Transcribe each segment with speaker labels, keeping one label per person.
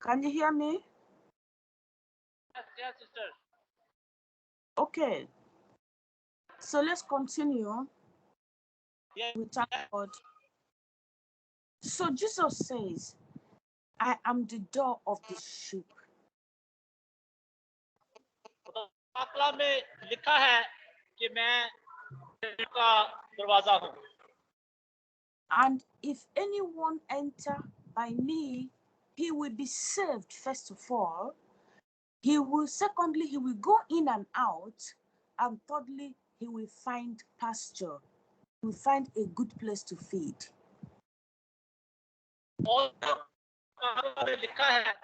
Speaker 1: Can you hear me?
Speaker 2: Yes, sister.
Speaker 1: Okay. So let's continue.
Speaker 2: Yeah.
Speaker 1: We thank God. So Jesus says, I am the door of the sheep.
Speaker 2: खुदा में लिखा है कि मैं का दरवाजा हूँ.
Speaker 1: And if anyone enter by me, he will be saved, first of all. Secondly, he will go in and out. And thirdly, he will find pasture. He will find a good place to feed.
Speaker 2: और में लिखा है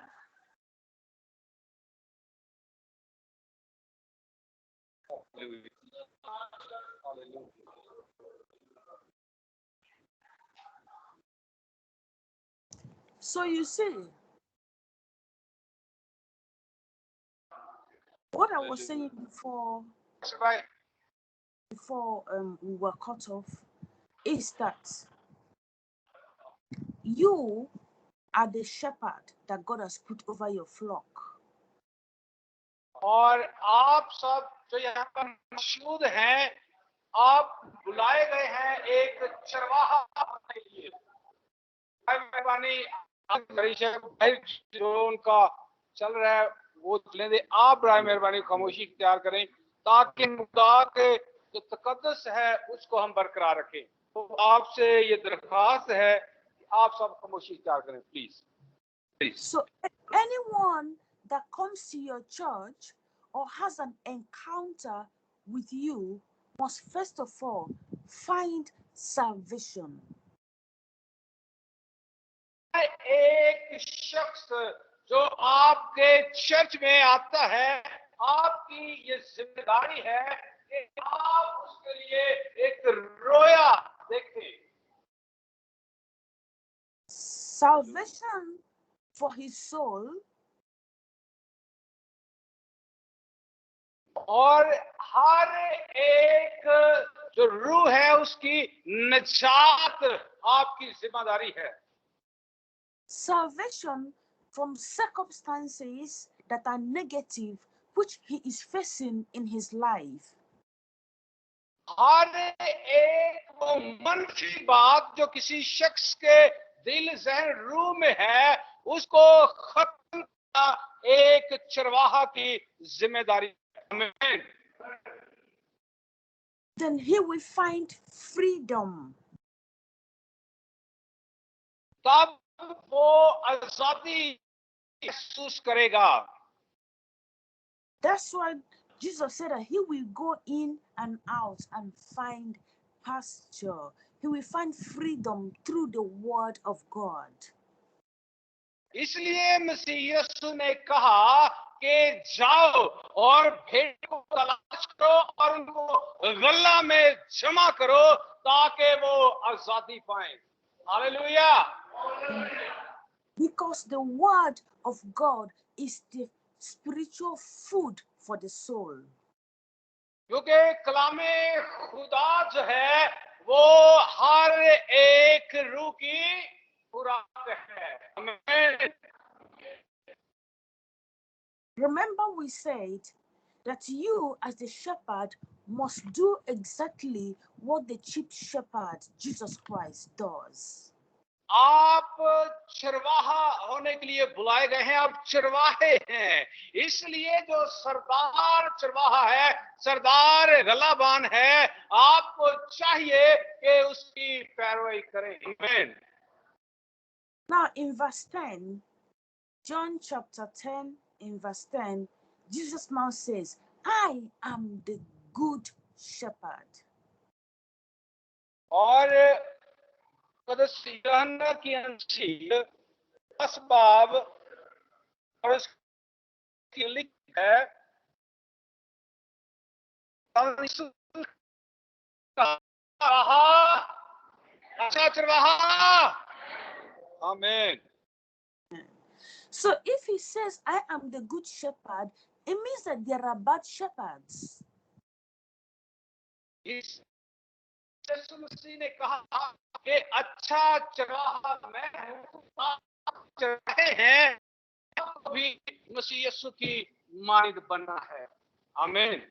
Speaker 1: So you see, what I was saying before we were cut off is that you are the shepherd that God has put over your flock.
Speaker 3: और आप सब जो यहाँ पर मौजूद हैं, आप बुलाए गए हैं एक चरवाहा होने के लिए. मेहरबानी जो उनका चल रहा है वो चलने दे. आप बराए मेहरबानी खामोशी इख्तियार करें ताकि खुदा के जो तकद्दुस है उसको हम बरकरार रखें. तो आपसे ये दरख्वास्त है कि आप सब खामोशी इख्तियार करें, please.
Speaker 1: So anyone that comes to your church or has an encounter with you must first of all find salvation.
Speaker 3: एक शख्स जो आपके चर्च में आता है, आपकी ये जिम्मेदारी है कि आप उसके लिए एक रोया देखें.
Speaker 1: Salvation for his soul,
Speaker 3: और हर एक जो रूह है उसकी निजात आपकी जिम्मेदारी है.
Speaker 1: salvation from circumstances that are negative which he is facing in his life.
Speaker 3: हर एक वो मनफी बात जो किसी शख्स के दिल जहन रूह में है उसको खत्म करना एक चरवाहा की जिम्मेदारी.
Speaker 1: Then he will find freedom.
Speaker 3: तब वो आजादी महसूस करेगा.
Speaker 1: That's why Jesus said that he will go in and out and find pasture. He will find freedom through the word of God.
Speaker 3: इसलिए मसीह यीशु ने कहा कि जाओ और भेड़ को तलाश करो और उनको गल्ला में जमा करो ताकि वो आजादी पाएं. Hallelujah.
Speaker 1: Because the word of God is the spiritual food for the soul.
Speaker 3: क्योंकि कलामे खुदा जो है वो हर एक रूह की खुराक है. आमीन.
Speaker 1: Remember, we said that you, as the shepherd, must do exactly what the chief shepherd, Jesus Christ, does.
Speaker 3: आप चरवाहा होने के लिए बुलाए गए हैं. आप चरवाहे हैं, इसलिए जो सरदार चरवाहा है, सरदार गलाबान है, आपको चाहिए कि उसकी पैरवी करें. आमीन.
Speaker 1: Now, in verse 10, John chapter 10, in verse 10, Jesus now says, I am the good shepherd.
Speaker 3: और कदस यूहन्ना की अंजील 10 बाब और उसकी लिखी है अच्छा चरवाहा. आमीन.
Speaker 1: So if he says, I am the good shepherd, it means that there are bad shepherds.
Speaker 3: यीशु मसीह ने कहा कि अच्छा चरवाहा मैं हूं, आप चरवाहे हैं. आपको भी मसीह यीशु की मानद बनना है। आमीन।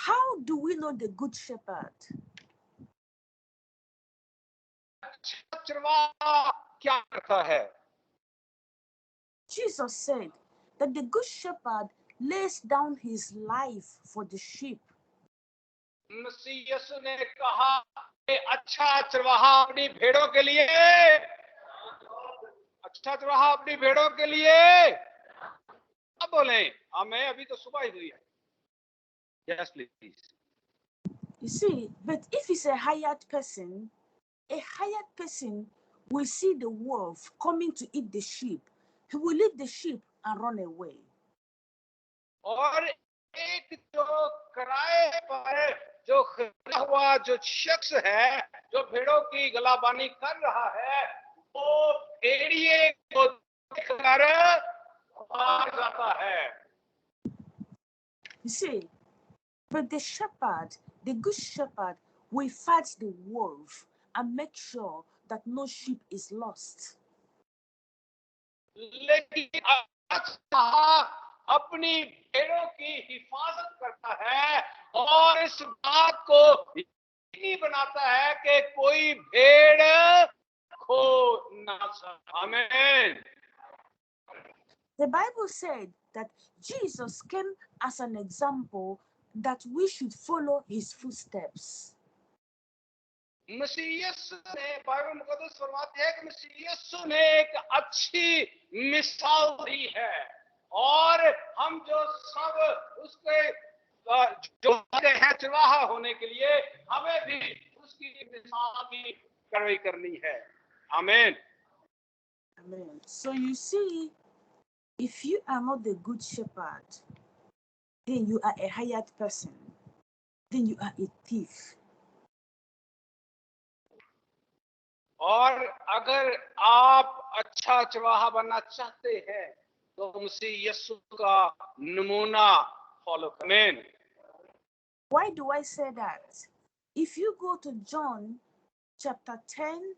Speaker 1: How do we know the good shepherd?
Speaker 3: अच्छा चरवाहा क्या करता है?
Speaker 1: Jesus said that the good shepherd lays down his life for the sheep.
Speaker 3: मसीह यीशु ने कहा कि अच्छा चरवाहा अपनी भेड़ों के लिए, अच्छा चरवाहा अपनी भेड़ों के लिए, अब बोले हमें, अभी तो सुबह ही हुई है। Yes, please.
Speaker 1: You see, but if it's a hired person will see the wolf coming to eat the sheep. He will leave the sheep and run away.
Speaker 3: और एक जो किराए पर जो खरीदा हुआ जो शख्स है, जो भेड़ों की गलाबानी कर रहा है, वो भेड़िए को देखकर भाग जाता है।
Speaker 1: You see, but the shepherd, the good shepherd, will fight the wolf and make sure that no sheep is lost.
Speaker 3: लेकिन अच्छा अपनी भेड़ों की हिफाजत करता है और इस बात को यकीनी बनाता है कि कोई भेड़ खो ना जाए। आमीन।
Speaker 1: The Bible said that Jesus came as an example that we should follow his footsteps.
Speaker 3: मसीह यीशु ने, बाइबल मुकद्दस फरमाती है कि मसीह यीशु ने एक अच्छी मिसाल दी है और हम जो सब उसके जो हैं चरवाहा होने के लिए, हमें भी उसकी मिसाल की पैरवी करनी है। आमीन।
Speaker 1: Amen. So you see, if you are not the good shepherd, then you are a hired person. Then you are a thief.
Speaker 3: और अगर आप अच्छा चरवाहा बनना चाहते हैं तो मसीह यीशु का नमूना फॉलो करें।
Speaker 1: Why do I say that? If you go to John chapter 10,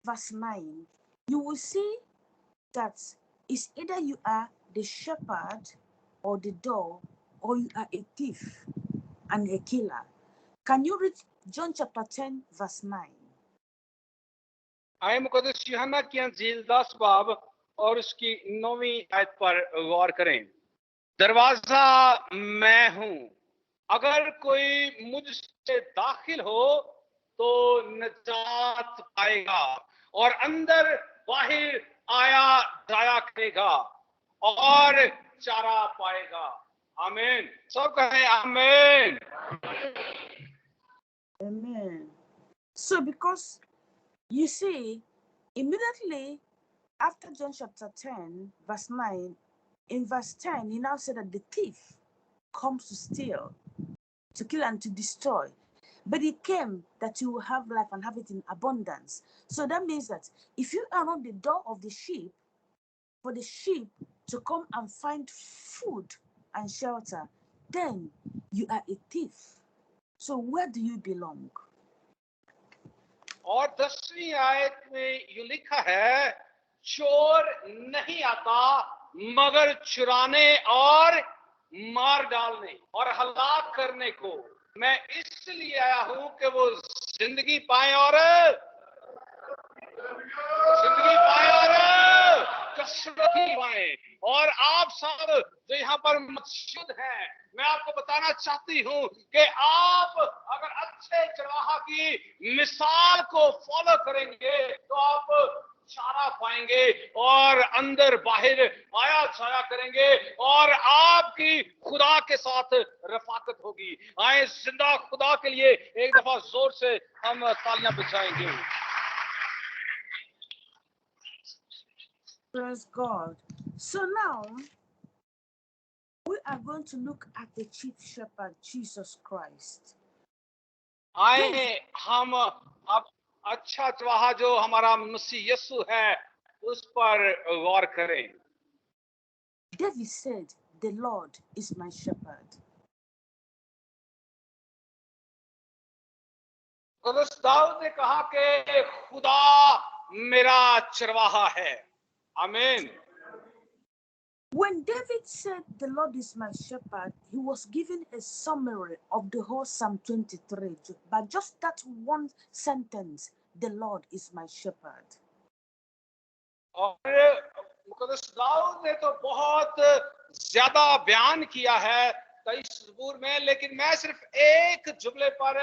Speaker 1: verse 9, you will see that it's either you are the shepherd or the dog, or you are a thief and a killer. Can you read John chapter 10, verse 9?
Speaker 3: आए मुकद्दस यूहन्ना की अंजील 10 बाब और उसकी 9वीं आयत पर गौर करें। दरवाजा मैं हूं, अगर कोई मुझसे दाखिल हो तो निजात पाएगा और अंदर बाहर आया जाया करेगा और चारा पाएगा। आमीन। सब कहें आमीन।
Speaker 1: Amen. So because you see, immediately after John chapter 10, verse 9, in verse 10, he now said that the thief comes to steal, to kill, and to destroy. But he came that you will have life and have it in abundance. So that means that if you are not the door of the sheep, for the sheep to come and find food and shelter, then you are a thief. So where do you belong?
Speaker 3: और 10वीं आयत में ये लिखा है, चोर नहीं आता मगर चुराने और मार डालने और हलाक करने को। मैं इसलिए आया हूं कि वो जिंदगी पाए और कसरत पाए। और आप सब जो यहाँ पर मौजूद हैं, मैं आपको बताना चाहती हूँ कि आप अगर अच्छे चरवाहा की मिसाल को फॉलो करेंगे तो आप चारा पाएंगे और अंदर बाहर आया जाया करेंगे और आपकी खुदा के साथ रफाकत होगी। आए जिंदा खुदा के लिए एक दफा जोर से हम तालियां बजाएंगे।
Speaker 1: Praise God. So now we are going to look at the chief shepherd, Jesus Christ.
Speaker 3: आए हम अब अच्छा चरवाहा जो हमारा मसीह यीशु है उस पर गौर करें।
Speaker 1: David said, "The Lord is my shepherd."
Speaker 3: Dawood ने कहा कि खुदा मेरा चरवाहा है। आमीन।
Speaker 1: When David said, "The Lord is my shepherd," he was given a summary of the whole Psalm 23, but just that one sentence, "The Lord is my shepherd."
Speaker 3: और मुकद्दस दाऊद ने तो बहुत ज्यादा बयान किया है 23 ज़बूर में, लेकिन मैं सिर्फ एक जुमले पर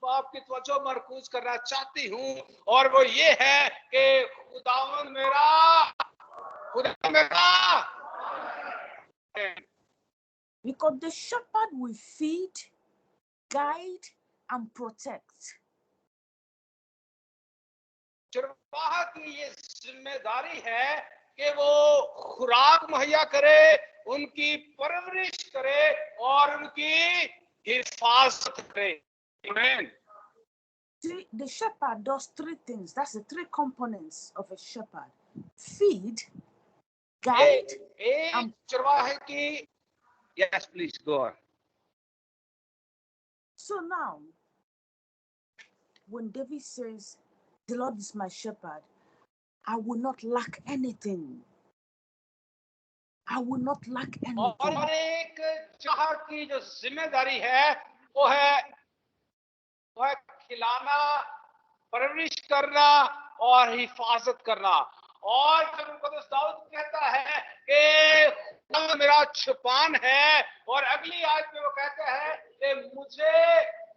Speaker 3: आपकी तवज्जो मरकूज करना चाहती हूँ, और वो ये है कि खुदावंद मेरा, खुदा मेरा।
Speaker 1: Because the shepherd will feed, guide, and protect.
Speaker 3: चरवाहा की ये जिम्मेदारी है कि वो खुराक मुहैया करे, उनकी परवरिश करे और उनकी हिफाजत करे। आमीन।
Speaker 1: The shepherd does three things. That's the three components of a shepherd: feed, guide,
Speaker 3: एक चरवाहे की, yes please go on.
Speaker 1: So now, when David says, "The Lord is my shepherd, I will not lack anything. I will not lack anything."
Speaker 3: और एक चरवाहा की जो जिम्मेदारी है वो है खिलाना, परवरिश करना और हिफाजत करना। और जब मुकद्दस दाऊद कहता है कि खुदा मेरा छुपान है, और अगली आयत में वो कहता है कि मुझे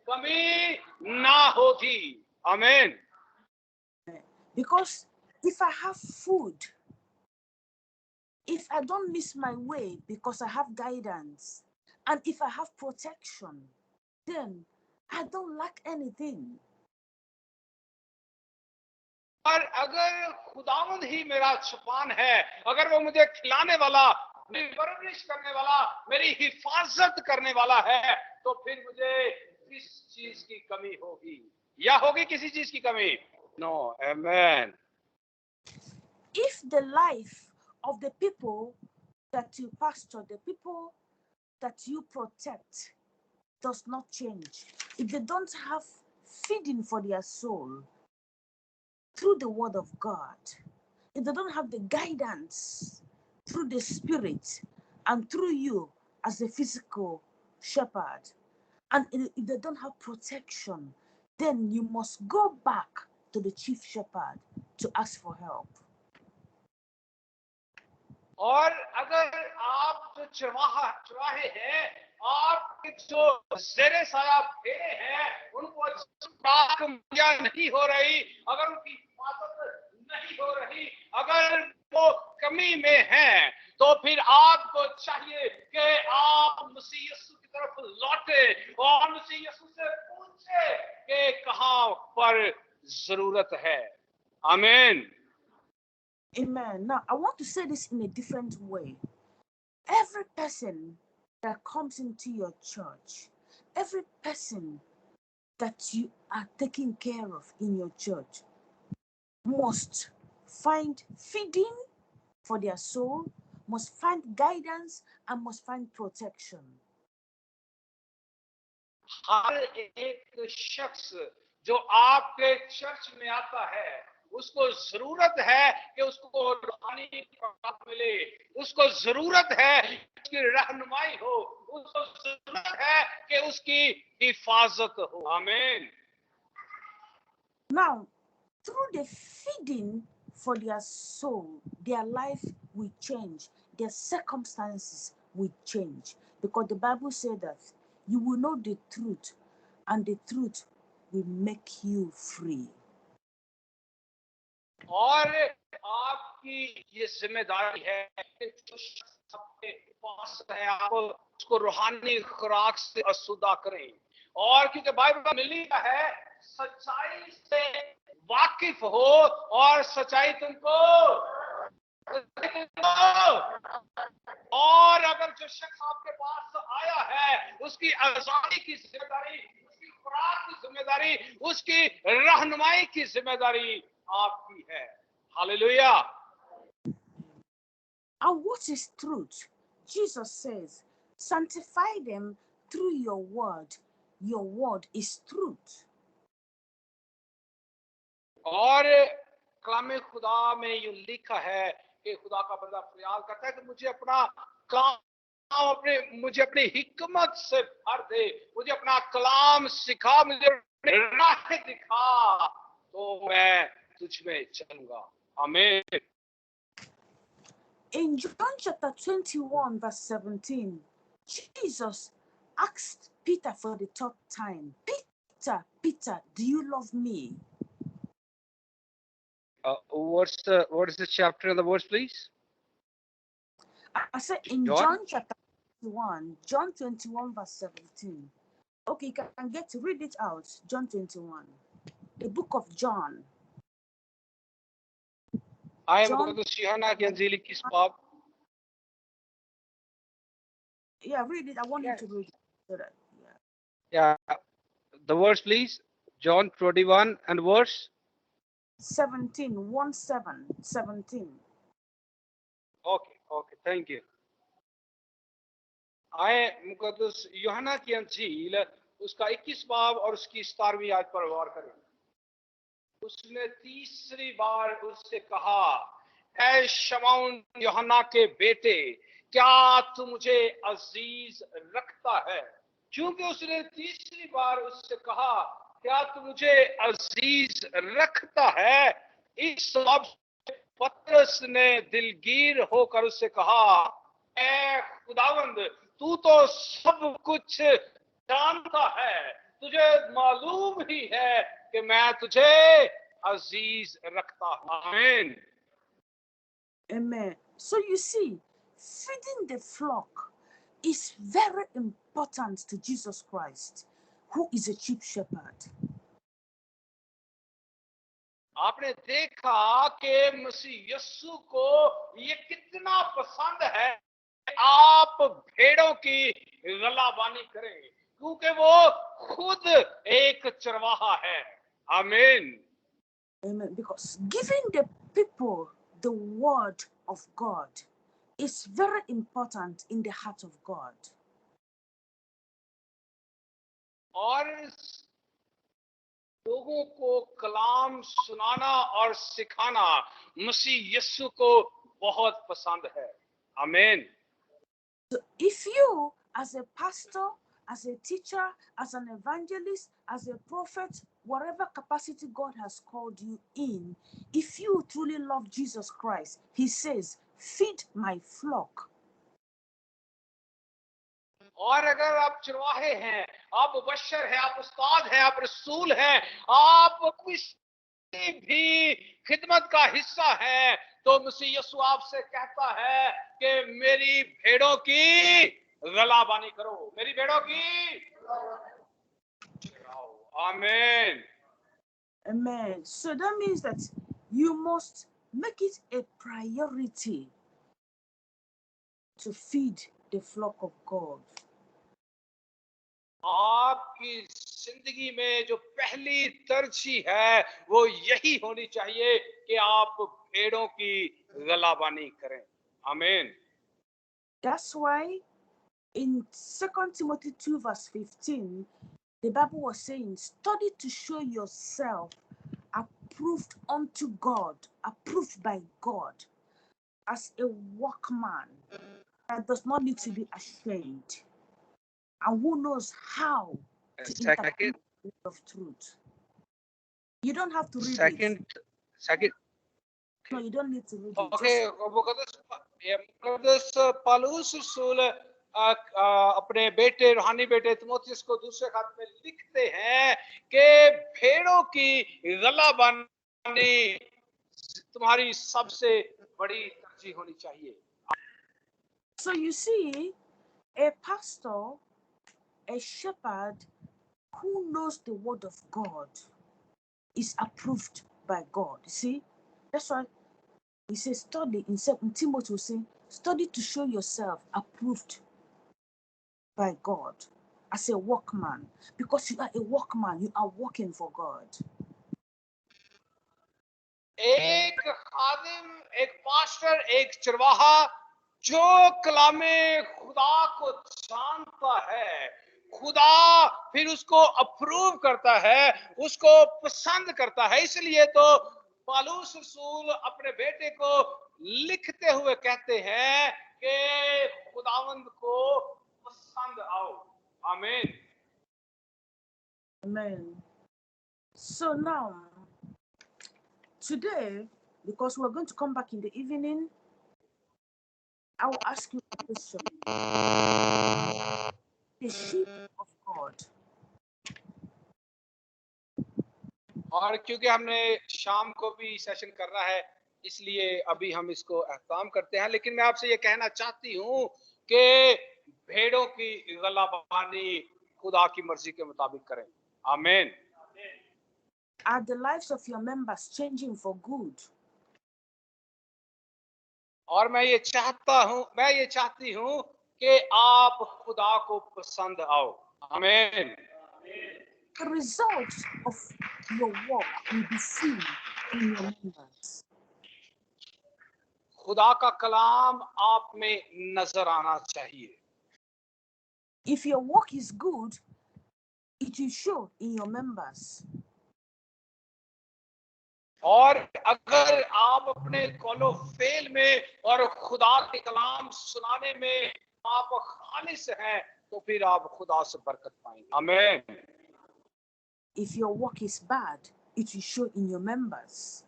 Speaker 3: कमी ना होगी। आमीन।
Speaker 1: Because if I have food, if I don't miss my way because I have guidance, and if I have protection, then I don't lack anything.
Speaker 3: और अगर खुदावंद ही मेरा छुपान है, अगर वो मुझे खिलाने वाला, मेरी परवरिश करने वाला, मेरी हिफाजत करने वाला है, तो फिर मुझे किस चीज की कमी होगी, या होगी किसी चीज की कमी? नो। आमीन।
Speaker 1: If the life of the people that you pastor, the people that you protect, does not change, if they don't have feeding for their soul through the word of God, if they don't have the guidance through the Spirit and through you as the physical shepherd, and if they don't have protection, then you must go back to the chief shepherd to ask for help.
Speaker 3: और अगर आप जो चरवाहे हैं, आपके जो ज़ेरे साया भेड़े हैं, उनको खुराक मुहैया नहीं हो रही, अगर उनकी हिफाजत नहीं हो रही, अगर वो कमी में हैं, तो फिर आपको चाहिए कि आप मसीह यीशु की तरफ लौटे और मसीह यीशु से पूछे कि कहां पर जरूरत है। आमीन।
Speaker 1: Amen. Now, I want to say this in a different way. Every person that comes into your church, every person that you are taking care of in your church, must find feeding for their soul, must find guidance, and must find protection.
Speaker 3: हर एक शख्स जो आपके church में आता है, उसको जरूरत है कि उसको रूहानी खुराक मिले, उसको जरूरत है कि उसकी रहनुमाई हो, उसको जरूरत है कि उसकी हिफाजत हो। आमीन।
Speaker 1: Now, through the feeding for their soul, their life will change, their circumstances will change, because the Bible said that you will know the truth, and the truth will make you free.
Speaker 3: और आपकी ये जिम्मेदारी है कि जो शख्स आपके पास है, आप उसको रूहानी खुराक से आसूदा करें। और क्योंकि बाइबल में लिखा है, सच्चाई से वाकिफ हो और सच्चाई तुमको, और अगर जो शख्स आपके पास आया है, उसकी आजादी की जिम्मेदारी, उसकी खुराक की जिम्मेदारी, उसकी रहनुमाई की जिम्मेदारी आपकी है। Hallelujah.
Speaker 1: And what is truth? Jesus says, "Sanctify them through your word. Your word is truth."
Speaker 3: और कलाम खुदा में यूं लिखा है कि खुदा का बंदा फरियाद करता है कि मुझे अपना काम मुझे अपनी हिकमत से भर दे, मुझे अपना कलाम सिखा, मुझे अपनी राह दिखा, तो मैं तुझ में चलूंगा। आमीन।
Speaker 1: In John chapter 21, verse 17, Jesus asked Peter for the third time, Peter, Peter, do you love me?
Speaker 3: What is the chapter and the verse, please?
Speaker 1: I said in John chapter 21, John 21, verse 17. Okay, you can read it out. John 21, the book of John.
Speaker 3: John,
Speaker 1: yeah, read it. I want you to read it. So that,
Speaker 3: yeah, the verse, please. John 21 and verse
Speaker 1: 17, 17.
Speaker 3: Okay, thank you. आए मुकद्दस यूहन्ना की अंजील उसका 21 बाब और उसकी 17वीं आयत पर गौर करें। उसने तीसरी बार उससे कहा, ऐ शमौन यूहन्ना के बेटे, क्या तू मुझे अजीज रखता है? क्योंकि उसने तीसरी बार उससे कहा, क्या तू मुझे अजीज रखता है, इस सबब पतरस ने दिलगीर होकर उससे कहा, ऐ खुदावंद, तू तो सब कुछ जानता है, तुझे मालूम ही है कि मैं तुझे अजीज रखता हूं। आमीन।
Speaker 1: Amen. So you see, feeding the flock is very important to Jesus Christ, who is a chief shepherd.
Speaker 3: आपने देखा कि मसीह यीशु को ये कितना पसंद है, आप भेड़ों की गलाबानी करें, क्योंकि वो खुद एक चरवाहा है। आमीन।
Speaker 1: Amen. Because giving the people the word of God is very important in the heart of God.
Speaker 3: और लोगों को कलाम सुनाना और सिखाना मसीह यीशु को बहुत पसंद है। आमीन।
Speaker 1: So if you, as a pastor, as a teacher, as an evangelist, as a prophet, whatever capacity God has called you in, if you truly love Jesus Christ, he says, feed my flock.
Speaker 3: और अगर आप चरवाहे हैं, आप मुबश्शिर हैं, आप उस्ताद हैं, आप रसूल हैं, आप किसी भी खिदमत का हिस्सा हैं, तो मसीह यीशु आपसे कहता है कि मेरी भेड़ों की गलाबानी करो, मेरी भेड़ों की आमीन।
Speaker 1: Amen. So that means that you must make it a priority to feed the flock of God.
Speaker 3: आपकी जिंदगी में जो पहली तरजीह है वो यही होनी चाहिए कि आप भेड़ों की गलाबानी करें। आमीन।
Speaker 1: That's why in 2 Timothy 2 verse 15, the Bible was saying, study to show yourself approved unto God, approved by God, as a workman that does not need to be ashamed, and who knows how to interpret the word of truth. You don't have to read it.
Speaker 3: Second.
Speaker 1: No, you don't need to read it.
Speaker 3: Okay, मुकद्दस पौलुस रसूल अपने बेटे रूहानी बेटे तीमुथियुस को दूसरे खत में लिखते हैं कि भेड़ों की गलाबानी तुम्हारी सबसे बड़ी तरजीह होनी चाहिए।
Speaker 1: So you see, a pastor, a shepherd who knows the word of God is approved by God. You see, that's why he says study. In Timothy will say, study to show yourself approved by God as a workman, because you are a workman, you are working for God.
Speaker 3: एक खादिम, एक pastor, एक चरवाहा जो कलामे खुदा को जानता है, खुदा फिर उसको अप्रूव करता है, उसको पसंद करता है। इसलिए तो पौलुस रसूल अपने बेटे को लिखते हुए कहते हैं कि खुदावंद को पसंद आओ। आमीन।
Speaker 1: Amen. So now, today, because we're going to come back in the evening, I will ask you a question. The sheep of God.
Speaker 3: और क्योंकि हमने शाम को भी सेशन करना है, इसलिए अभी हम इसको एहतमाम करते हैं। लेकिन मैं आपसे ये कहना चाहती हूँ कि भेड़ों की गलाबानी खुदा की मर्जी के मुताबिक करें। आमीन।
Speaker 1: Are the lives of your members changing for good?
Speaker 3: और मैं ये चाहती हूँ कि आप खुदा को पसंद आओ। आमीन।
Speaker 1: The results of your work will be seen in your members.
Speaker 3: खुदा का कलाम आप में नजर आना चाहिए।
Speaker 1: If your work is good, it will show in your members.
Speaker 3: और अगर आप अपने कौलो फेल में और खुदा के कलाम सुनाने में आप खालिस हैं, तो फिर आप खुदा से बरकत पाएंगे। आमीन।
Speaker 1: If your work is bad, it will show in your members.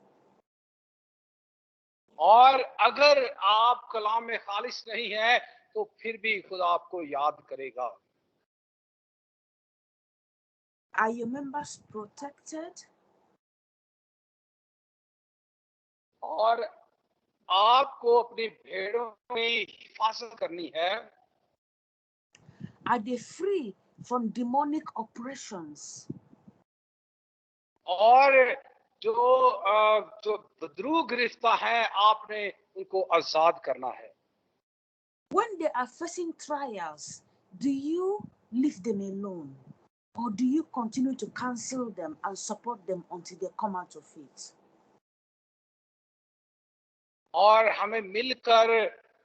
Speaker 3: और अगर आप कलाम में खालिस नहीं है, तो फिर भी खुदा आपको याद करेगा।
Speaker 1: Are your members protected?
Speaker 3: और आपको अपनी भेड़ों की हिफाजत करनी है।
Speaker 1: Are they free from demonic oppressions?
Speaker 3: और जो बदरू गिरफ्तार है, आपने उनको आजाद करना है।
Speaker 1: When they are facing trials, do you leave them alone? Or do you continue to counsel them and support them until they come out of it?
Speaker 3: और हमें मिलकर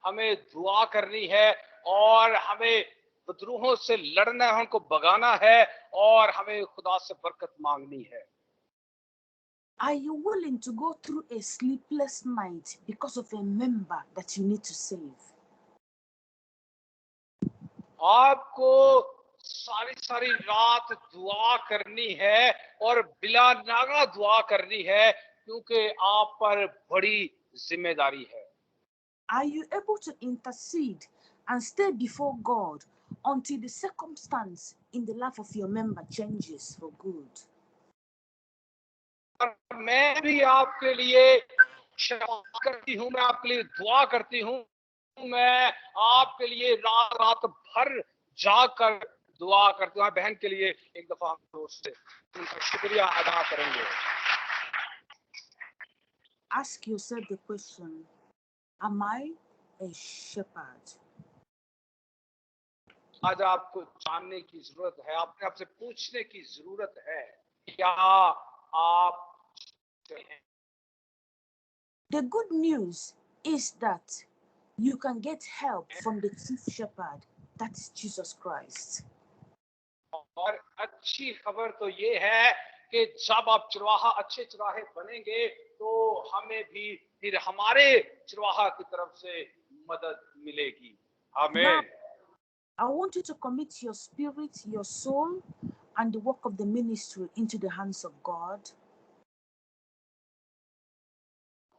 Speaker 3: हमें दुआ करनी है, और हमें बदरूहों से लड़ना है, उनको भगाना है, और हमें खुदा से बरकत मांगनी है।
Speaker 1: Are you willing to go through a sleepless night because of a member that you need to save?
Speaker 3: आपको सारी रात दुआ करनी है और बिला नागा दुआ करनी है, क्योंकि आप पर बड़ी जिम्मेदारी है।
Speaker 1: Are you able to intercede and stay before God until the circumstance in the life of your member changes for good?
Speaker 3: और मैं भी आपके लिए क्षमा करती हूँ, मैं आपके लिए दुआ करती हूँ, मैं आपके लिए रात भर जाकर दुआ करती हूँ। बहन के लिए एक दफा हम दोस्त से उनका शुक्रिया अदा करेंगे।
Speaker 1: Ask yourself the question, am I a shepherd?
Speaker 3: आज आपको जानने की जरूरत है, अपने आप से पूछने की जरूरत है, क्या आप हैं?
Speaker 1: The good news is that you can get help from the chief shepherd, that's Jesus Christ.
Speaker 3: और अच्छी खबर तो ये है कि जब आप चरवाहा अच्छे चरवाहे बनेंगे, तो हमें भी फिर हमारे चरवाहा की तरफ से मदद मिलेगी।
Speaker 1: Now,
Speaker 3: आमीन।
Speaker 1: I want you to commit your spirit, your soul, and the work of the ministry into the hands of God.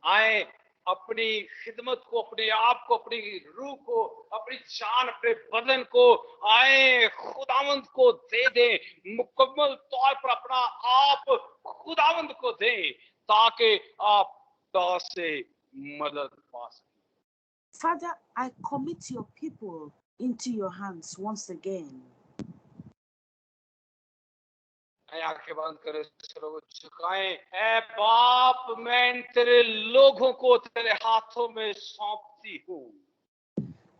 Speaker 3: आए अपनी खिदमत को, अपने आप को, अपनी रूह को, अपनी जान, अपने बदन को आए खुदावंद को दे दें, मुकम्मल तौर पर अपना आप खुदावंद को दें, ताकि आप खुदा से मदद पा सकें।
Speaker 1: Father, I commit your people into your hands once again.
Speaker 3: आंखें बंद करें, सरों को झुकाएं। ऐ बाप, मैं तेरे लोगों को तेरे हाथों में सौंपती हूँ।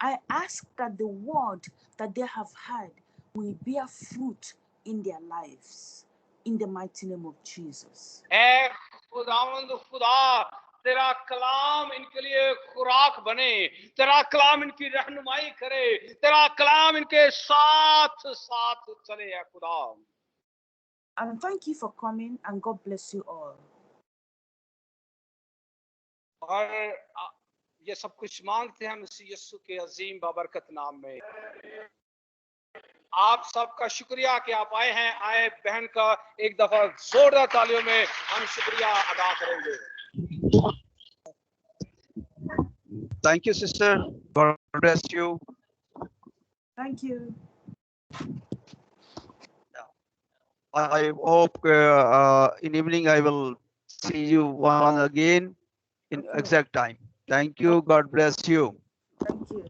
Speaker 1: I ask that the word that they have heard will bear fruit in their lives, in the mighty name of Jesus.
Speaker 3: ऐ खुदावंद खुदा, तेरा कलाम इनके लिए खुराक बने, तेरा कलाम इनकी रहनुमाई करे, तेरा कलाम इनके साथ साथ चले। है खुदा,
Speaker 1: And thank you for coming, and God bless you all.
Speaker 3: और ये सब कुछ मांगते हैं मसीह यीशु के अजीम बाबरकत नाम में। आप सबका शुक्रिया कि आप आए हैं। आए बहन का एक दफा जोरदार तालियों में हम शुक्रिया अदा करेंगे।
Speaker 4: Thank you, sister. God bless you.
Speaker 1: Thank you.
Speaker 4: I hope in evening I will see you once again in
Speaker 1: Okay.
Speaker 4: exact time. Thank you. God bless you.
Speaker 1: Thank you.